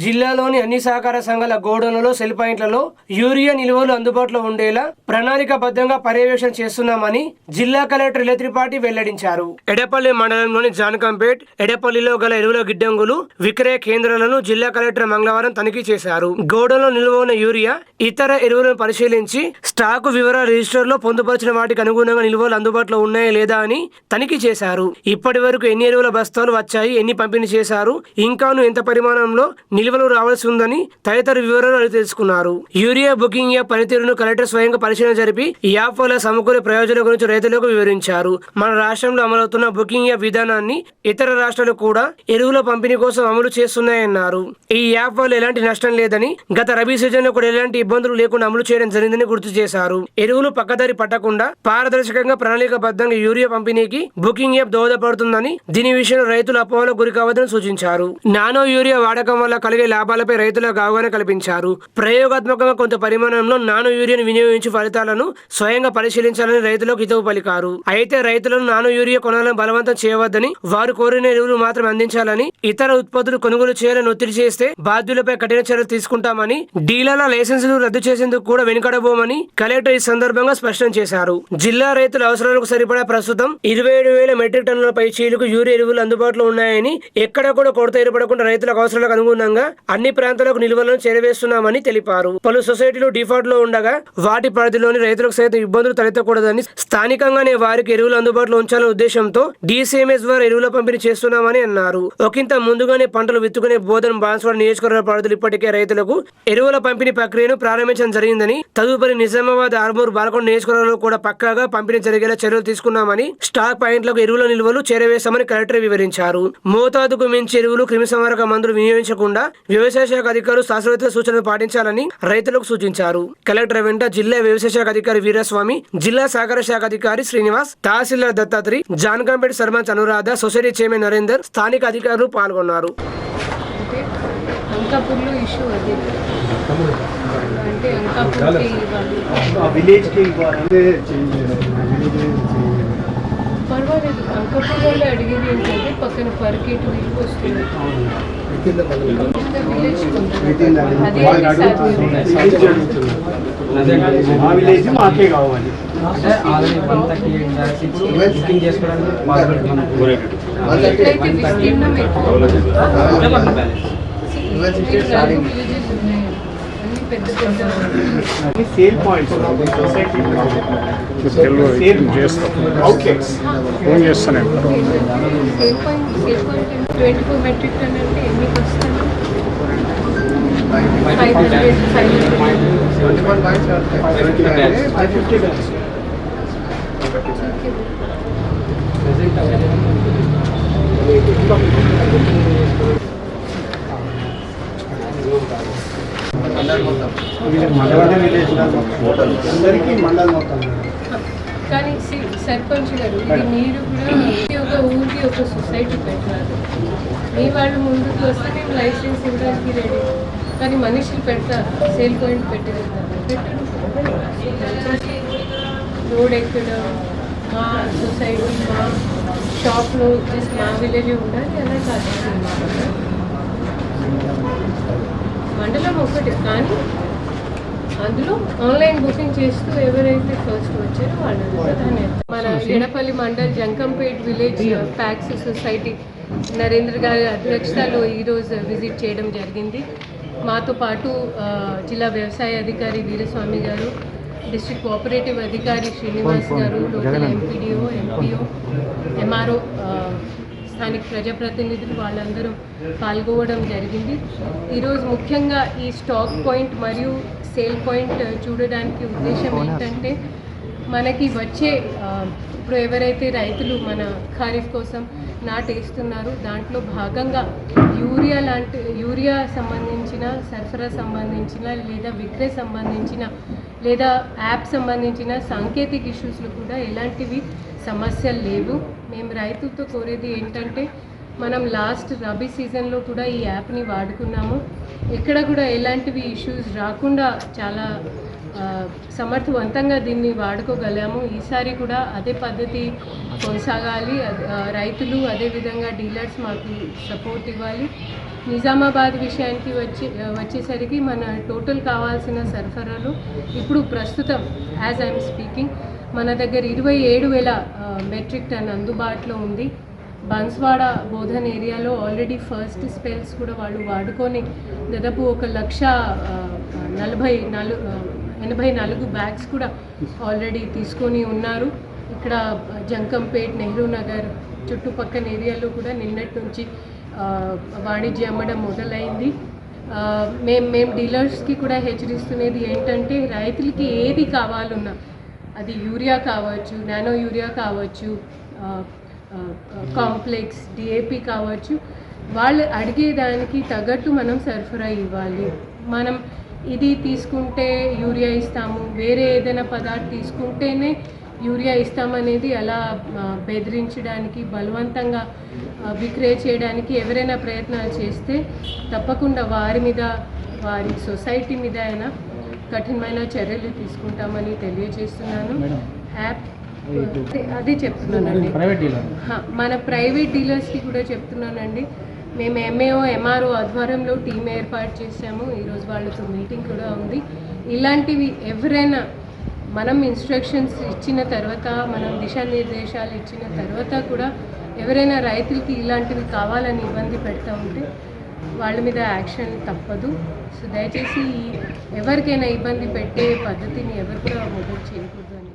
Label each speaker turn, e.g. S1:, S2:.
S1: జిల్లాలోని అన్ని సహకార సంఘాల గోడౌన్లలో సెల్ పాయింట్లలో యూరియా నిల్వలు అందుబాటులో ఉండేలా ప్రణాళికాబద్ధంగా పర్యవేక్షణ చేస్తున్నామని జిల్లా కలెక్టర్ ఇలత్రిపాటి వెల్లడించారు. ఎడపల్లి మండలంలోని జానకంపేట్, ఎడపల్లిలో గల ఎరువుల గిడ్డంగులు, విక్రయ కేంద్రాలను జిల్లా కలెక్టర్ మంగళవారం తనిఖీ చేశారు. గోడౌన్లో నిల్వ ఉన్న యూరియా, ఇతర ఎరువులను పరిశీలించి స్టాకు వివరాల రిజిస్టర్లో పొందుపరిచిన వాటికి అనుగుణంగా నిల్వలు అందుబాటులో ఉన్నాయా లేదా అని తనిఖీ చేశారు. ఇప్పటి వరకు ఎన్ని ఎరువుల బస్తాలు వచ్చాయి, ఎన్ని పంపిణీ చేశారు, ఇంకాను ఎంత పరిమాణంలో నిల్వలు రావాల్సి ఉందని తదితర వివరాలు తెలుసుకున్నారు. యూరియా బుకింగ్ యాప్ పనితీరును కలెక్టర్ స్వయంగా పరిశీలన జరిపి ఈ యాప్ వల్ల సమకూరే ప్రయోజనాల గురించి రైతులకు వివరించారు. మన రాష్ట్రంలో అమలవుతున్న బుకింగ్ యాప్ విధానాన్ని ఇతర రాష్ట్రాలు కూడా ఎరువుల పంపిణీ కోసం అమలు చేస్తున్నాయన్నారు. ఈ యాప్ వల్ల ఎలాంటి నష్టం లేదని, గత రబీ సీజన్ లో కూడా ఎలాంటి ఇబ్బందులు లేకుండా అమలు చేయడం జరిగిందని గుర్తు చేశారు. ఎరువులు పక్కదారి పట్టకుండా పారదర్శకంగా ప్రణాళికాబద్ధంగా యూరియా పంపిణీకి బుకింగ్ యాప్ దోహదపడుతుందని, దీని విషయంలో రైతులు అపోహలకు గురి కావద్దని సూచించారు. నానో యూరియా వాడకం వల్ల కలిగే లాభాలపై రైతులకు అవగాహన కల్పించారు. ప్రయోగాత్మకంగా కొంత పరిమాణంలో నానో యూరియాను వినియోగించి ఫలితాలను స్వయంగా పరిశీలించాలని రైతులకు హితవు పలికారు. అయితే రైతులను నానో యూరియా కొనాలని బలవంతం చేయవద్దని, వారు కోరిన ఎరువులు మాత్రం అందించాలని, ఇతర ఉత్పత్తులు కొనుగోలు చేయాలని ఒత్తిడి చేస్తే బాధ్యులపై కఠిన చర్యలు తీసుకుంటామని, డీలర్ల లైసెన్సులు రద్దు చేసేందుకు కూడా వెనుకడబోమని కలెక్టర్ ఈ సందర్భంగా స్పష్టం చేశారు. జిల్లా రైతుల అవసరాలకు సరిపడా ప్రస్తుతం 27,000 మెట్రిక్ టన్నుల పై చీలకు యూరియా ఎరువులు అందుబాటులో ఉన్నాయని, ఎక్కడ కూడా కొరత ఏర్పడకుండా రైతులకు అవసరాలకు అనుగుణంగా అన్ని ప్రాంతాలకు నిల్వలను చేరవేస్తున్నామని తెలిపారు. పలు సొసైటీలు డిఫాల్ట్ లో ఉండగా వాటి పరిధిలోని రైతులకు సైతం ఇబ్బందులు తలెత్తకూడదని, స్థానికంగానే వారికి ఎరువులు అందుబాటులో ఉంచాలనే ఉద్దేశంతో DCMS ద్వారా ఎరువుల పంపిణీ చేస్తున్నామని అన్నారు. ఒకంత ముందుగానే పంటలు విత్తుకునే బోధన బాన్స్వాడ నియోజకవర్గ పరిధులు ఇప్పటికే రైతులకు ఎరువుల పంపిణీ ప్రక్రియను ప్రారంభించడం జరిగిందని, తదుపరి నిజామాబాద్, ఆర్మూర్, బాలకొండ నియోజకవర్గంలో కూడా పక్కాగా పంపిణీ జరిగేలా చర్యలు తీసుకున్నామని, స్టాక్ పాయింట్లకు ఎరువుల నిల్వలు చేరవేశామని కలెక్టర్ వివరించారు. మోతాదుకు మించి ఎరువులు, క్రిమిసంహారక మందులు వినియోగించకుండా వ్యవసాయ శాఖ అధికారులు శాస్త్రవేత్తల సూచనలు పాటించాలని రైతులకు సూచించారు. కలెక్టర్ వెంట జిల్లా వ్యవసాయ శాఖ అధికారి వీరస్వామి, జిల్లా సహకార శాఖ అధికారి శ్రీనివాస్, తహసీల్దార్ దత్తాత్రి, జాన్కంపేట సర్పంచ్ అనురాధ, సొసైటీ చైర్మన్ నరేందర్, స్థానిక అధికారులు పాల్గొన్నారు.
S2: పర్వాలేదు, అంకపూర్లో అడిగేది ఏంటంటే పక్కన పర్కేట్ వీళ్ళు వస్తుంది.
S3: మాకే కావాలి. సేల్ పాయింట్స్,
S2: ఫోన్ చేస్తాను. 24 మెట్రిక్ టన్ అంటే ఎన్ని వస్తుంది?
S3: 550
S2: కానీ సర్పంచ్ గారు, ఇది మీరు కూడా ఒక ఊరికి ఒక సొసైటీ పెట్టారు. మీ వాళ్ళు ముందుకు వస్తే మేము లైసెన్స్ ఇవ్వడానికి రెడీ, కానీ మనుషులు పెడతారు, సేల్ పాయింట్ పెట్టగలుగుతారు. రోడ్ ఎక్కడ, మా సొసైటీ, మా షాప్లో జస్ట్ మా విలేజ్ ఉండాలి అలా కాదు. మండలం ఒకటి, కానీ అందులో ఆన్లైన్ బుకింగ్ చేస్తూ ఎవరైతే ఫస్ట్ వచ్చారో వాళ్ళు మన Edapalli mandal Jankampet village PACS society Narendra గారి అధ్యక్షతలో ఈరోజు విజిట్ చేయడం జరిగింది. మాతో పాటు జిల్లా వ్యవసాయ అధికారి వీరస్వామి గారు, డిస్ట్రిక్ట్ కోఆపరేటివ్ అధికారి శ్రీనివాస్ గారు, లోకల్ MPDO, MPO, MRO, స్థానిక ప్రజాప్రతినిధులు వాళ్ళందరూ పాల్గొనడం జరిగింది. ఈరోజు ముఖ్యంగా ఈ స్టాక్ పాయింట్ మరియు సేల్ పాయింట్ చూడడానికి ఉద్దేశం ఏంటంటే, మనకి వచ్చే ఇప్పుడు ఎవరైతే రైతులు మన ఖరీఫ్ కోసం నాటేస్తున్నారు, దాంట్లో భాగంగా యూరియా సంబంధించిన, సరఫరా సంబంధించిన, లేదా విక్రయ సంబంధించిన, లేదా యాప్ సంబంధించిన సాంకేతిక ఇష్యూస్లో కూడా ఎలాంటివి సమస్యలు లేవు. మేము రైతులతో కోరేది ఏంటంటే, మనం లాస్ట్ రబీ సీజన్లో కూడా ఈ యాప్ని వాడుకున్నాము. ఎక్కడ కూడా ఎలాంటివి ఇష్యూస్ రాకుండా చాలా సమర్థవంతంగా దీన్ని వాడుకోగలాము. ఈసారి కూడా అదే పద్ధతి కొనసాగాలి. రైతులు అదేవిధంగా డీలర్స్ మాకు సపోర్ట్ ఇవ్వాలి. నిజామాబాద్ విషయానికి వచ్చేసరికి మన టోటల్ కావాల్సిన సరఫరాలు ఇప్పుడు ప్రస్తుతం యాజ్ ఐఎమ్ స్పీకింగ్ మన దగ్గర 27,000 మెట్రిక్ టన్ అందుబాటులో ఉంది. బన్స్వాడ బోధన్ ఏరియాలో ఆల్రెడీ ఫస్ట్ స్పెల్స్ కూడా వాళ్ళు వాడుకొని దాదాపు 1,84,000 బ్యాగ్స్ కూడా ఆల్రెడీ తీసుకొని ఉన్నారు. ఇక్కడ జంకంపేట్, నెహ్రూ నగర్ చుట్టుపక్కల ఏరియాలో కూడా నిన్నటి నుంచి వాణిజ్య అమ్మడం మొదలైంది. మేము డీలర్స్కి కూడా హెచ్చరిస్తున్నది ఏంటంటే రైతులకి ఏది కావాలన్నా అది యూరియా కావచ్చు, నానో యూరియా కావచ్చు, కాంప్లెక్స్ డిఏపి కావచ్చు, వాళ్ళు అడిగేదానికి తగ్గట్టు మనం సరఫరా ఇవ్వాలి. మనం ఇది తీసుకుంటే యూరియా ఇస్తాము, వేరే ఏదైనా పదార్థం తీసుకుంటేనే యూరియా ఇస్తామనేది అలా బెదిరించడానికి, బలవంతంగా విక్రయ చేయడానికి ఎవరైనా ప్రయత్నాలు చేస్తే తప్పకుండా వారి మీద, వారి సొసైటీ మీద అయినా కఠినమైన చర్యలు తీసుకుంటామని తెలియజేస్తున్నాను. యాప్ అదే చెప్తున్నానండి, మన ప్రైవేట్ డీలర్స్కి కూడా చెప్తున్నానండి. మేము ఎంఏఓ ఎంఆర్ఓ ఆధ్వర్యంలో టీం ఏర్పాటు చేసాము. ఈరోజు వాళ్ళతో మీటింగ్ కూడా ఉంది. ఇలాంటివి ఎవరైనా మనం ఇన్స్ట్రక్షన్స్ ఇచ్చిన తర్వాత, మనం దిశానిర్దేశాలు ఇచ్చిన తర్వాత కూడా ఎవరైనా రైతులకి ఇలాంటివి కావాలని ఇబ్బంది పెడతా ఉంటే వాళ్ళ మీద యాక్షన్ తప్పదు. సో దయచేసి ఎవరికైనా ఇబ్బంది పెట్టే పద్ధతిని ఎవరు కూడా మొదలు చేయకూడదు అని